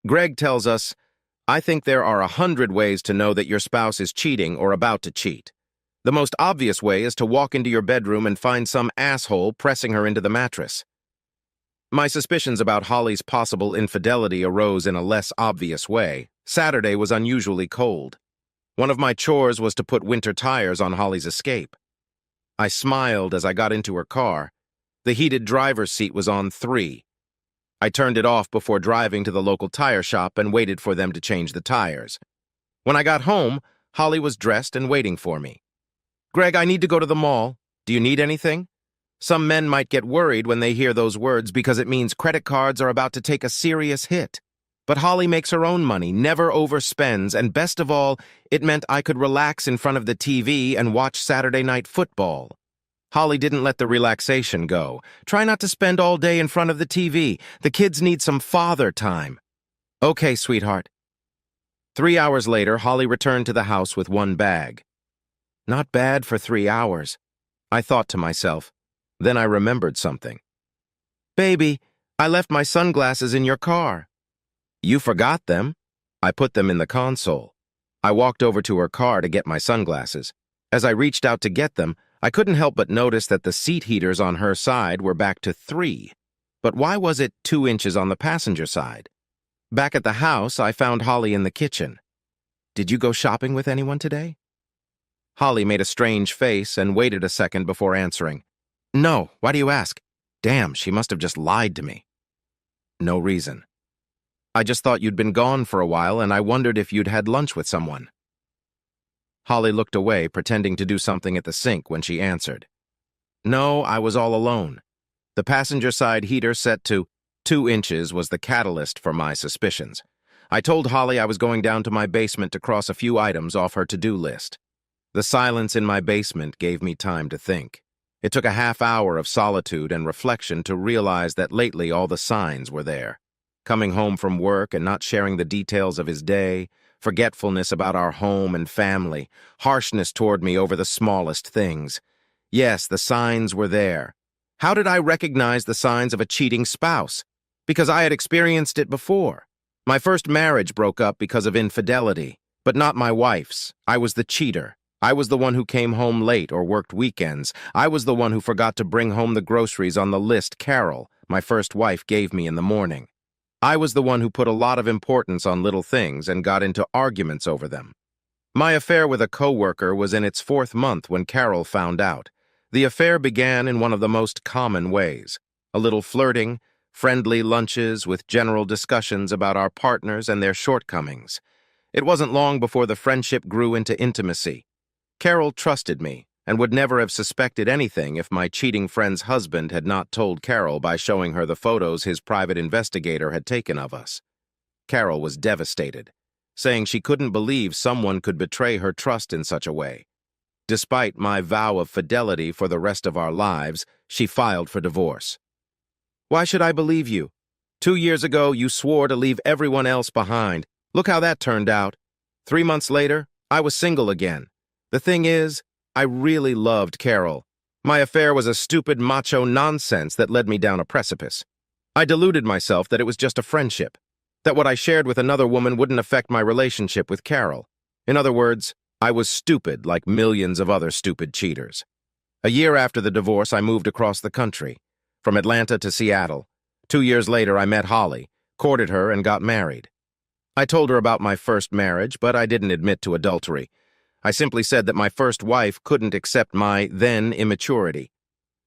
Greg tells us, I think there are 100 ways to know that your spouse is cheating or about to cheat. The most obvious way is to walk into your bedroom and find some asshole pressing her into the mattress. My suspicions about Holly's possible infidelity arose in a less obvious way. Saturday was unusually cold. One of my chores was to put winter tires on Holly's Escape. I smiled as I got into her car. The heated driver's seat was on 3. I turned it off before driving to the local tire shop and waited for them to change the tires. When I got home, Holly was dressed and waiting for me. Greg, I need to go to the mall. Do you need anything? Some men might get worried when they hear those words because it means credit cards are about to take a serious hit. But Holly makes her own money, never overspends, and best of all, it meant I could relax in front of the TV and watch Saturday Night Football. Holly didn't let the relaxation go. Try not to spend all day in front of the TV. The kids need some father time. Okay, sweetheart. 3 hours later, Holly returned to the house with one bag. Not bad for 3 hours, I thought to myself. Then I remembered something. Baby, I left my sunglasses in your car. You forgot them? I put them in the console. I walked over to her car to get my sunglasses. As I reached out to get them, I couldn't help but notice that the seat heaters on her side were back to 3. But why was it 2 inches on the passenger side? Back at the house, I found Holly in the kitchen. Did you go shopping with anyone today? Holly made a strange face and waited a second before answering. No, why do you ask? Damn, she must have just lied to me. No reason. I just thought you'd been gone for a while and I wondered if you'd had lunch with someone. Holly looked away, pretending to do something at the sink when she answered. No, I was all alone. The passenger side heater set to 2 inches was the catalyst for my suspicions. I told Holly I was going down to my basement to cross a few items off her to-do list. The silence in my basement gave me time to think. It took a half hour of solitude and reflection to realize that lately all the signs were there. Coming home from work and not sharing the details of his day, forgetfulness about our home and family, harshness toward me over the smallest things. Yes, the signs were there. How did I recognize the signs of a cheating spouse? Because I had experienced it before. My first marriage broke up because of infidelity, but not my wife's. I was the cheater. I was the one who came home late or worked weekends. I was the one who forgot to bring home the groceries on the list Carol, my first wife, gave me in the morning. I was the one who put a lot of importance on little things and got into arguments over them. My affair with a coworker was in its 4th month when Carol found out. The affair began in one of the most common ways. A little flirting, friendly lunches with general discussions about our partners and their shortcomings. It wasn't long before the friendship grew into intimacy. Carol trusted me and would never have suspected anything if my cheating friend's husband had not told Carol by showing her the photos his private investigator had taken of us. Carol was devastated, saying she couldn't believe someone could betray her trust in such a way. Despite my vow of fidelity for the rest of our lives, she filed for divorce. Why should I believe you? 2 years ago, you swore to leave everyone else behind. Look how that turned out. 3 months later, I was single again. The thing is, I really loved Carol. My affair was a stupid macho nonsense that led me down a precipice. I deluded myself that it was just a friendship, that what I shared with another woman wouldn't affect my relationship with Carol. In other words, I was stupid like millions of other stupid cheaters. A year after the divorce, I moved across the country, from Atlanta to Seattle. 2 years later, I met Holly, courted her, and got married. I told her about my first marriage, but I didn't admit to adultery. I simply said that my first wife couldn't accept my then immaturity.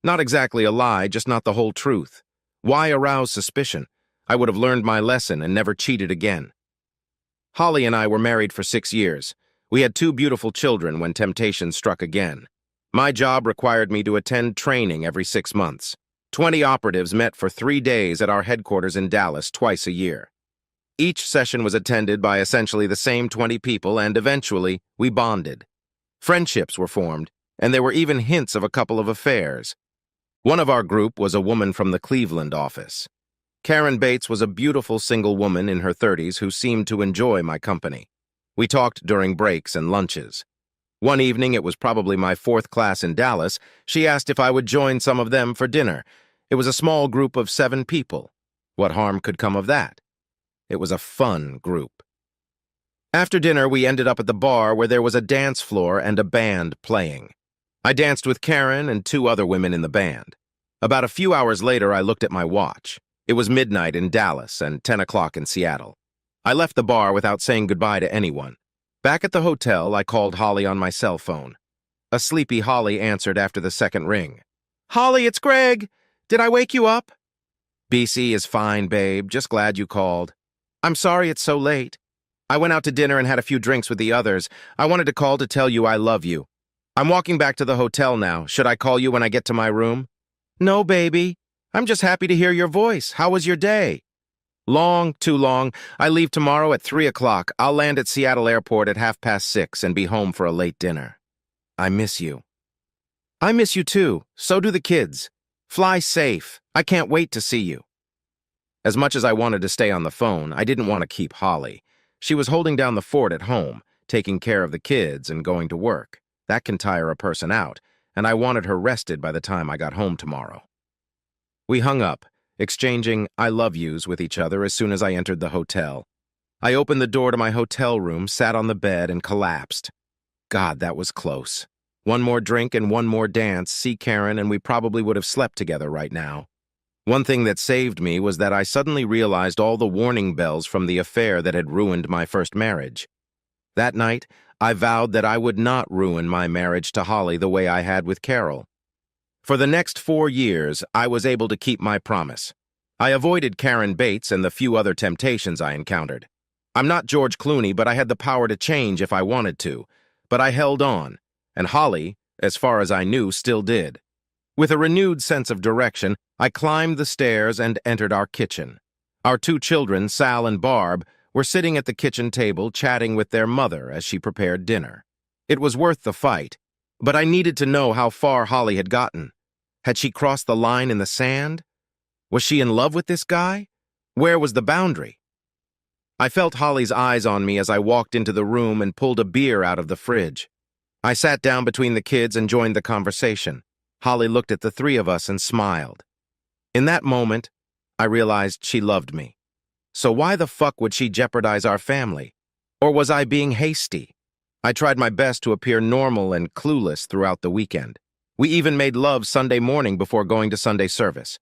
Not exactly a lie, just not the whole truth. Why arouse suspicion? I would have learned my lesson and never cheated again. Holly and I were married for 6 years. We had 2 beautiful children when temptation struck again. My job required me to attend training every 6 months. 20 operatives met for 3 days at our headquarters in Dallas twice a year. Each session was attended by essentially the same 20 people, and eventually, we bonded. Friendships were formed, and there were even hints of a couple of affairs. One of our group was a woman from the Cleveland office. Karen Bates was a beautiful single woman in her 30s who seemed to enjoy my company. We talked during breaks and lunches. One evening, it was probably my 4th class in Dallas, she asked if I would join some of them for dinner. It was a small group of 7 people. What harm could come of that? It was a fun group. After dinner, we ended up at the bar where there was a dance floor and a band playing. I danced with Karen and 2 other women in the band. About a few hours later, I looked at my watch. It was midnight in Dallas and 10 o'clock in Seattle. I left the bar without saying goodbye to anyone. Back at the hotel, I called Holly on my cell phone. A sleepy Holly answered after the second ring. "Holly, it's Greg. Did I wake you up?" "BC is fine, babe. Just glad you called." "I'm sorry it's so late. I went out to dinner and had a few drinks with the others. I wanted to call to tell you I love you. I'm walking back to the hotel now. Should I call you when I get to my room?" "No, baby. I'm just happy to hear your voice. How was your day?" "Long, too long. I leave tomorrow at 3 o'clock. I'll land at Seattle Airport at 6:30 and be home for a late dinner. I miss you." "I miss you too. So do the kids. Fly safe. I can't wait to see you." As much as I wanted to stay on the phone, I didn't want to keep Holly. She was holding down the fort at home, taking care of the kids and going to work. That can tire a person out, and I wanted her rested by the time I got home tomorrow. We hung up, exchanging I love yous with each other as soon as I entered the hotel. I opened the door to my hotel room, sat on the bed, and collapsed. God, that was close. One more drink and one more dance, see Karen, and we probably would have slept together right now. One thing that saved me was that I suddenly realized all the warning bells from the affair that had ruined my first marriage. That night, I vowed that I would not ruin my marriage to Holly the way I had with Carol. For the next 4 years, I was able to keep my promise. I avoided Karen Bates and the few other temptations I encountered. I'm not George Clooney, but I had the power to change if I wanted to. But I held on, and Holly, as far as I knew, still did. With a renewed sense of direction, I climbed the stairs and entered our kitchen. Our 2 children, Sal and Barb, were sitting at the kitchen table chatting with their mother as she prepared dinner. It was worth the fight, but I needed to know how far Holly had gotten. Had she crossed the line in the sand? Was she in love with this guy? Where was the boundary? I felt Holly's eyes on me as I walked into the room and pulled a beer out of the fridge. I sat down between the kids and joined the conversation. Holly looked at the 3 of us and smiled. In that moment, I realized she loved me. So why the fuck would she jeopardize our family? Or was I being hasty? I tried my best to appear normal and clueless throughout the weekend. We even made love Sunday morning before going to Sunday service.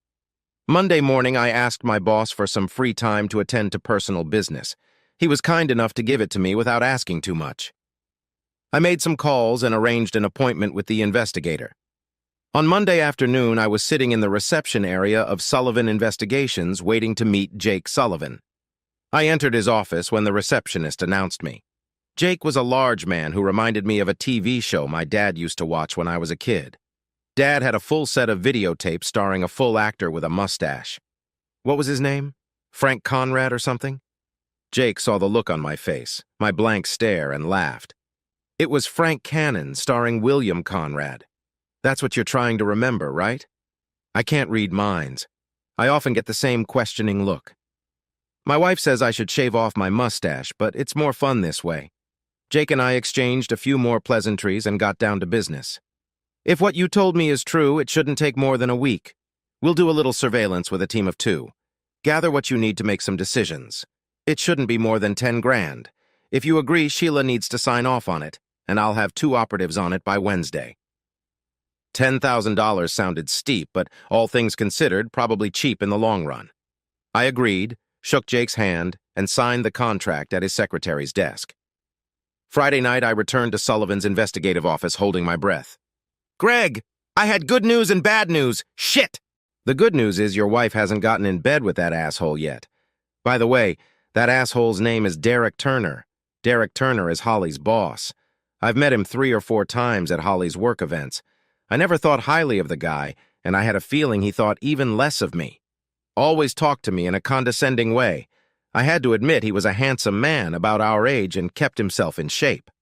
Monday morning, I asked my boss for some free time to attend to personal business. He was kind enough to give it to me without asking too much. I made some calls and arranged an appointment with the investigator. On Monday afternoon, I was sitting in the reception area of Sullivan Investigations waiting to meet Jake Sullivan. I entered his office when the receptionist announced me. Jake was a large man who reminded me of a TV show my dad used to watch when I was a kid. Dad had a full set of videotapes starring a full actor with a mustache. What was his name? Frank Conrad or something? Jake saw the look on my face, my blank stare, and laughed. It was Frank Cannon starring William Conrad. That's what you're trying to remember, right? I can't read minds. I often get the same questioning look. My wife says I should shave off my mustache, but it's more fun this way. Jake and I exchanged a few more pleasantries and got down to business. If what you told me is true, it shouldn't take more than a week. We'll do a little surveillance with a team of 2. Gather what you need to make some decisions. It shouldn't be more than 10 grand. If you agree, Sheila needs to sign off on it, and I'll have 2 operatives on it by Wednesday. $10,000 sounded steep, but all things considered, probably cheap in the long run. I agreed, shook Jake's hand, and signed the contract at his secretary's desk. Friday night, I returned to Sullivan's investigative office holding my breath. "Greg, I had good news and bad news. Shit!" "The good news is your wife hasn't gotten in bed with that asshole yet. By the way, that asshole's name is Derek Turner. Derek Turner is Holly's boss. I've met him 3 or 4 times at Holly's work events. I never thought highly of the guy, and I had a feeling he thought even less of me. Always talked to me in a condescending way. I had to admit he was a handsome man about our age and kept himself in shape.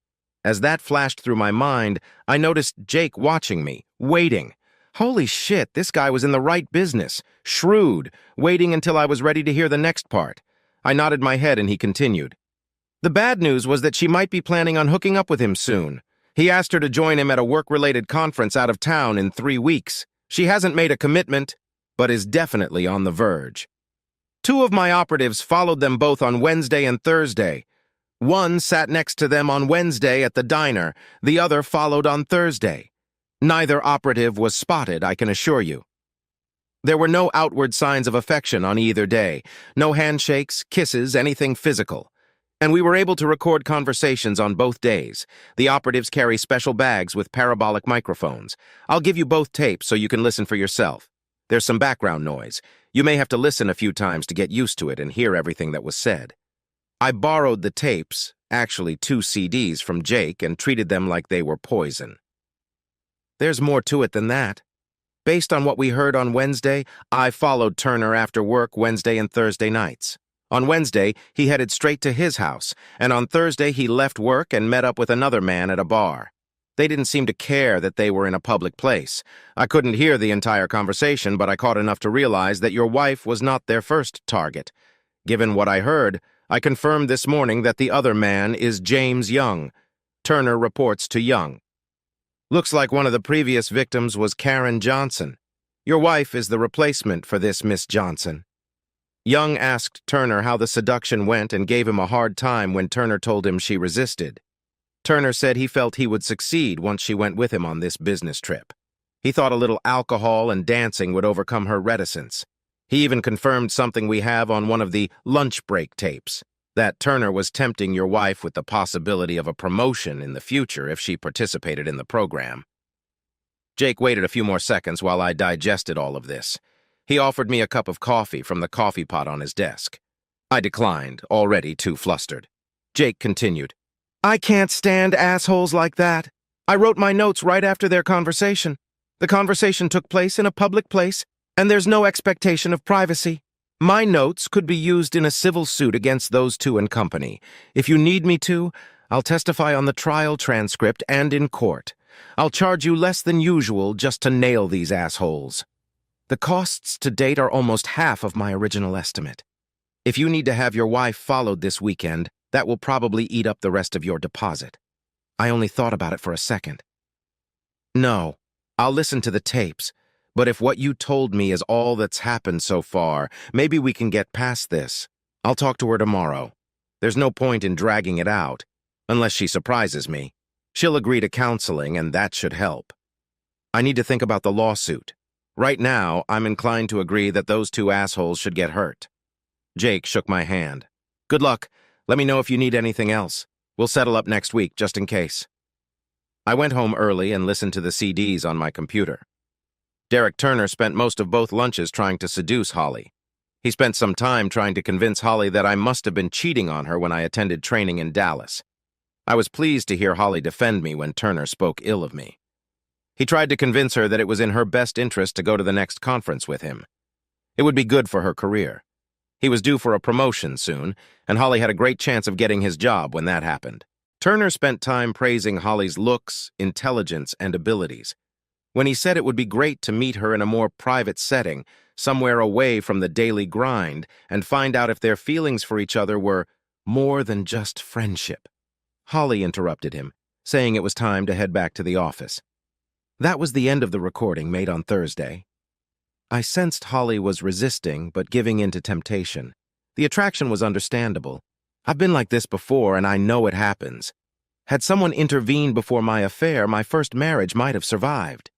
As that flashed through my mind, I noticed Jake watching me, waiting. Holy shit, this guy was in the right business, shrewd, waiting until I was ready to hear the next part. I nodded my head and he continued. The bad news was that she might be planning on hooking up with him soon. He asked her to join him at a work-related conference out of town in 3 weeks. She hasn't made a commitment, but is definitely on the verge. Two of my operatives followed them both on Wednesday and Thursday. One sat next to them on Wednesday at the diner, the other followed on Thursday. Neither operative was spotted, I can assure you. There were no outward signs of affection on either day, no handshakes, kisses, anything physical. And we were able to record conversations on both days. The operatives carry special bags with parabolic microphones. I'll give you both tapes so you can listen for yourself. There's some background noise. You may have to listen a few times to get used to it and hear everything that was said. I borrowed the tapes, actually 2 CDs, from Jake and treated them like they were poison. There's more to it than that. Based on what we heard on Wednesday, I followed Turner after work Wednesday and Thursday nights. On Wednesday, he headed straight to his house, and on Thursday he left work and met up with another man at a bar. They didn't seem to care that they were in a public place. I couldn't hear the entire conversation, but I caught enough to realize that your wife was not their first target. Given what I heard, I confirmed this morning that the other man is James Young. Turner reports to Young. Looks like one of the previous victims was Karen Johnson. Your wife is the replacement for this Miss Johnson. Young asked Turner how the seduction went and gave him a hard time when Turner told him she resisted. Turner said he felt he would succeed once she went with him on this business trip. He thought a little alcohol and dancing would overcome her reticence. He even confirmed something we have on one of the lunch break tapes, that Turner was tempting your wife with the possibility of a promotion in the future if she participated in the program. Jake waited a few more seconds while I digested all of this. He offered me a cup of coffee from the coffee pot on his desk. I declined, already too flustered. Jake continued, I can't stand assholes like that. I wrote my notes right after their conversation. The conversation took place in a public place, and there's no expectation of privacy. My notes could be used in a civil suit against those two and company. If you need me to, I'll testify on the trial transcript and in court. I'll charge you less than usual just to nail these assholes. The costs to date are almost half of my original estimate. If you need to have your wife followed this weekend, that will probably eat up the rest of your deposit. I only thought about it for a second. No, I'll listen to the tapes, but if what you told me is all that's happened so far, maybe we can get past this. I'll talk to her tomorrow. There's no point in dragging it out, unless she surprises me. She'll agree to counseling, and that should help. I need to think about the lawsuit. Right now, I'm inclined to agree that those two assholes should get hurt. Jake shook my hand. Good luck. Let me know if you need anything else. We'll settle up next week, just in case. I went home early and listened to the CDs on my computer. Derek Turner spent most of both lunches trying to seduce Holly. He spent some time trying to convince Holly that I must have been cheating on her when I attended training in Dallas. I was pleased to hear Holly defend me when Turner spoke ill of me. He tried to convince her that it was in her best interest to go to the next conference with him. It would be good for her career. He was due for a promotion soon, and Holly had a great chance of getting his job when that happened. Turner spent time praising Holly's looks, intelligence, and abilities. When he said it would be great to meet her in a more private setting, somewhere away from the daily grind, and find out if their feelings for each other were more than just friendship. Holly interrupted him, saying it was time to head back to the office. That was the end of the recording made on Thursday. I sensed Holly was resisting, but giving in to temptation. The attraction was understandable. I've been like this before, and I know it happens. Had someone intervened before my affair, my first marriage might have survived.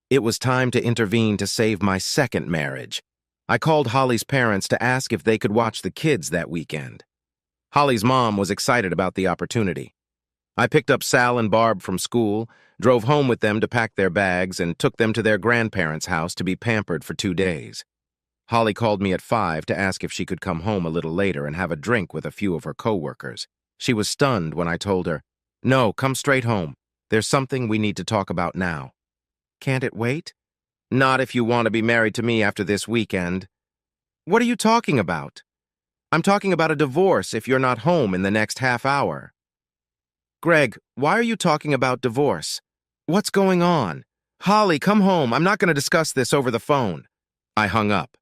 It was time to intervene to save my second marriage. I called Holly's parents to ask if they could watch the kids that weekend. Holly's mom was excited about the opportunity. I picked up Sal and Barb from school, drove home with them to pack their bags, and took them to their grandparents' house to be pampered for 2 days. Holly called me at 5 to ask if she could come home a little later and have a drink with a few of her co-workers. She was stunned when I told her, "No, come straight home. There's something we need to talk about now." "Can't it wait?" "Not if you want to be married to me after this weekend." "What are you talking about?" "I'm talking about a divorce if you're not home in the next half hour." "Greg, why are you talking about divorce? What's going on? Holly, come home. I'm not going to discuss this over the phone." I hung up.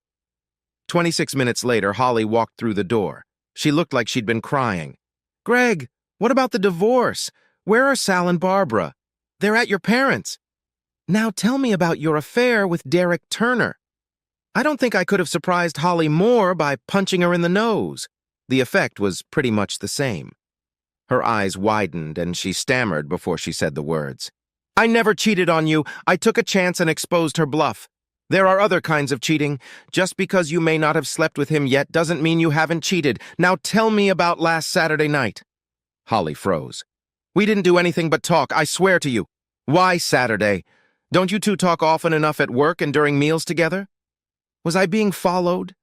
26 minutes later, Holly walked through the door. She looked like she'd been crying. "Greg, what about the divorce? Where are Sal and Barbara? They're at your parents'. Now tell me about your affair with Derek Turner." I don't think I could have surprised Holly more by punching her in the nose. The effect was pretty much the same. Her eyes widened and she stammered before she said the words. I never cheated on you. I took a chance and exposed her bluff. There are other kinds of cheating. Just because you may not have slept with him yet doesn't mean you haven't cheated. Now tell me about last Saturday night. Holly froze. We didn't do anything but talk, I swear to you. Why Saturday? Don't you two talk often enough at work and during meals together? Was I being followed?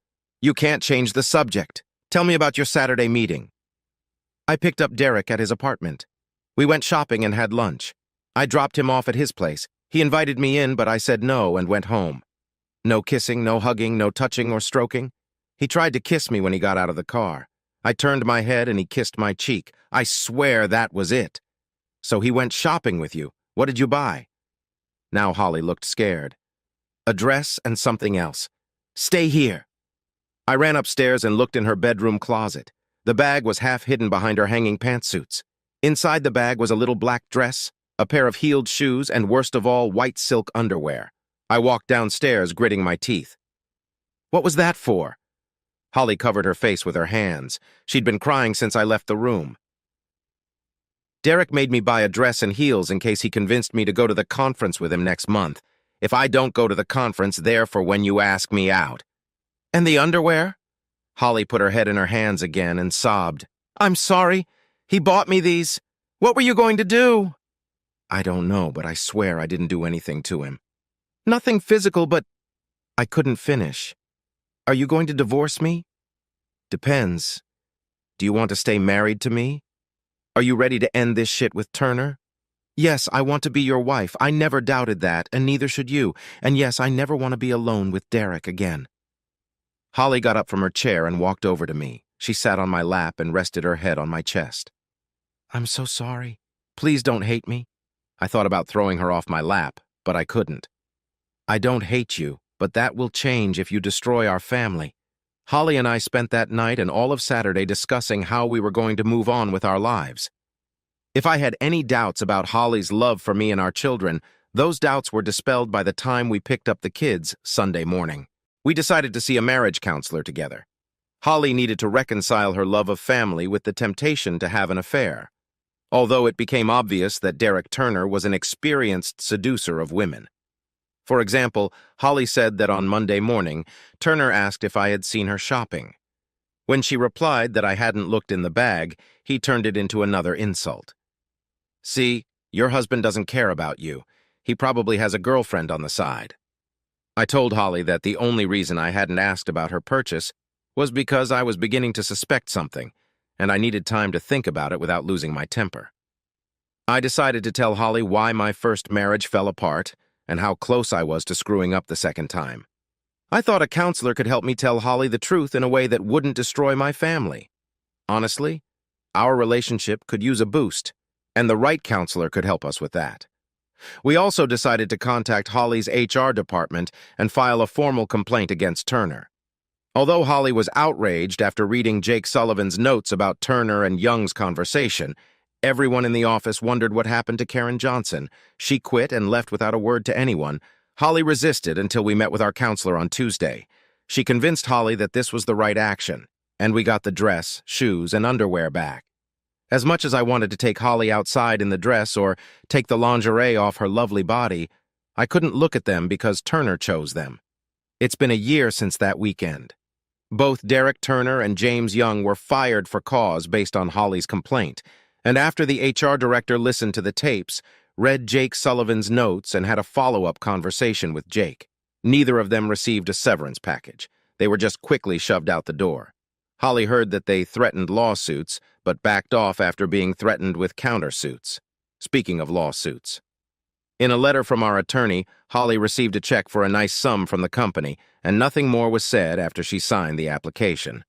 You can't change the subject. Tell me about your Saturday meeting. I picked up Derek at his apartment. We went shopping and had lunch. I dropped him off at his place. He invited me in, but I said no and went home. No kissing, no hugging, no touching or stroking. He tried to kiss me when he got out of the car. I turned my head and he kissed my cheek. I swear that was it. So he went shopping with you. What did you buy? Now Holly looked scared. A dress and something else. Stay here. I ran upstairs and looked in her bedroom closet. The bag was half hidden behind her hanging pantsuits. Inside the bag was a little black dress, a pair of heeled shoes, and worst of all, white silk underwear. I walked downstairs, gritting my teeth. What was that for? Holly covered her face with her hands. She'd been crying since I left the room. Derek made me buy a dress and heels in case he convinced me to go to the conference with him next month. If I don't go to the conference, there for when you ask me out. And the underwear? Holly put her head in her hands again and sobbed. I'm sorry. He bought me these. What were you going to do? I don't know, but I swear I didn't do anything to him. Nothing physical, but I couldn't finish. Are you going to divorce me? Depends. Do you want to stay married to me? Are you ready to end this shit with Turner? Yes, I want to be your wife. I never doubted that, and neither should you. And yes, I never want to be alone with Derek again. Holly got up from her chair and walked over to me. She sat on my lap and rested her head on my chest. I'm so sorry. Please don't hate me. I thought about throwing her off my lap, but I couldn't. I don't hate you, but that will change if you destroy our family. Holly and I spent that night and all of Saturday discussing how we were going to move on with our lives. If I had any doubts about Holly's love for me and our children, those doubts were dispelled by the time we picked up the kids Sunday morning. We decided to see a marriage counselor together. Holly needed to reconcile her love of family with the temptation to have an affair, although it became obvious that Derek Turner was an experienced seducer of women. For example, Holly said that on Monday morning, Turner asked if I had seen her shopping. When she replied that I hadn't looked in the bag, he turned it into another insult. See, your husband doesn't care about you. He probably has a girlfriend on the side. I told Holly that the only reason I hadn't asked about her purchase was because I was beginning to suspect something, and I needed time to think about it without losing my temper. I decided to tell Holly why my first marriage fell apart and how close I was to screwing up the second time. I thought a counselor could help me tell Holly the truth in a way that wouldn't destroy my family. Honestly, our relationship could use a boost, and the right counselor could help us with that. We also decided to contact Holly's HR department and file a formal complaint against Turner. Although Holly was outraged after reading Jake Sullivan's notes about Turner and Young's conversation, everyone in the office wondered what happened to Karen Johnson. She quit and left without a word to anyone. Holly resisted until we met with our counselor on Tuesday. She convinced Holly that this was the right action, and we got the dress, shoes, and underwear back. As much as I wanted to take Holly outside in the dress or take the lingerie off her lovely body, I couldn't look at them because Turner chose them. It's been a year since that weekend. Both Derek Turner and James Young were fired for cause based on Holly's complaint, and after the HR director listened to the tapes, read Jake Sullivan's notes and had a follow-up conversation with Jake. Neither of them received a severance package. They were just quickly shoved out the door. Holly heard that they threatened lawsuits, but backed off after being threatened with countersuits. Speaking of lawsuits. In a letter from our attorney, Holly received a check for a nice sum from the company, and nothing more was said after she signed the application.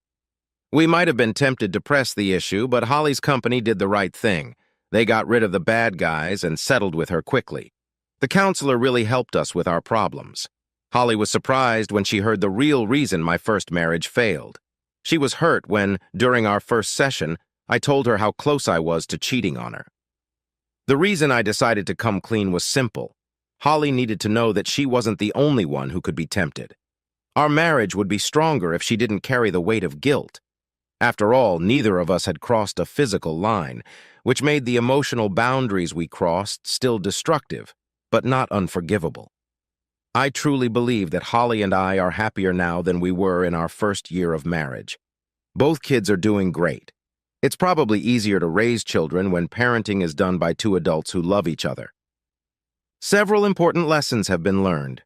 We might have been tempted to press the issue, but Holly's company did the right thing. They got rid of the bad guys and settled with her quickly. The counselor really helped us with our problems. Holly was surprised when she heard the real reason my first marriage failed. She was hurt when, during our first session, I told her how close I was to cheating on her. The reason I decided to come clean was simple. Holly needed to know that she wasn't the only one who could be tempted. Our marriage would be stronger if she didn't carry the weight of guilt. After all, neither of us had crossed a physical line, which made the emotional boundaries we crossed still destructive, but not unforgivable. I truly believe that Holly and I are happier now than we were in our first year of marriage. Both kids are doing great. It's probably easier to raise children when parenting is done by two adults who love each other. Several important lessons have been learned.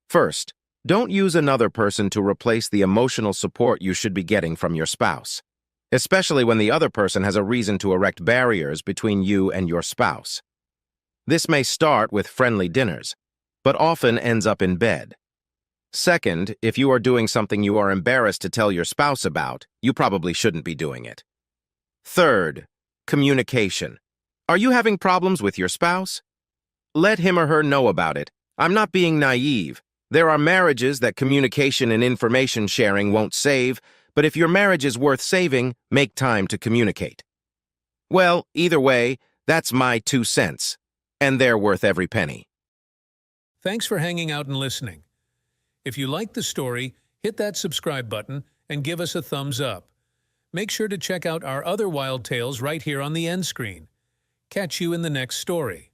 First, don't use another person to replace the emotional support you should be getting from your spouse, especially when the other person has a reason to erect barriers between you and your spouse. This may start with friendly dinners, but often ends up in bed. Second, if you are doing something you are embarrassed to tell your spouse about, you probably shouldn't be doing it. Third, communication. Are you having problems with your spouse? Let him or her know about it. I'm not being naive. There are marriages that communication and information sharing won't save, but if your marriage is worth saving, make time to communicate. Well, either way, that's my 2 cents, and they're worth every penny. Thanks for hanging out and listening. If you liked the story, hit that subscribe button and give us a thumbs up. Make sure to check out our other wild tales right here on the end screen. Catch you in the next story.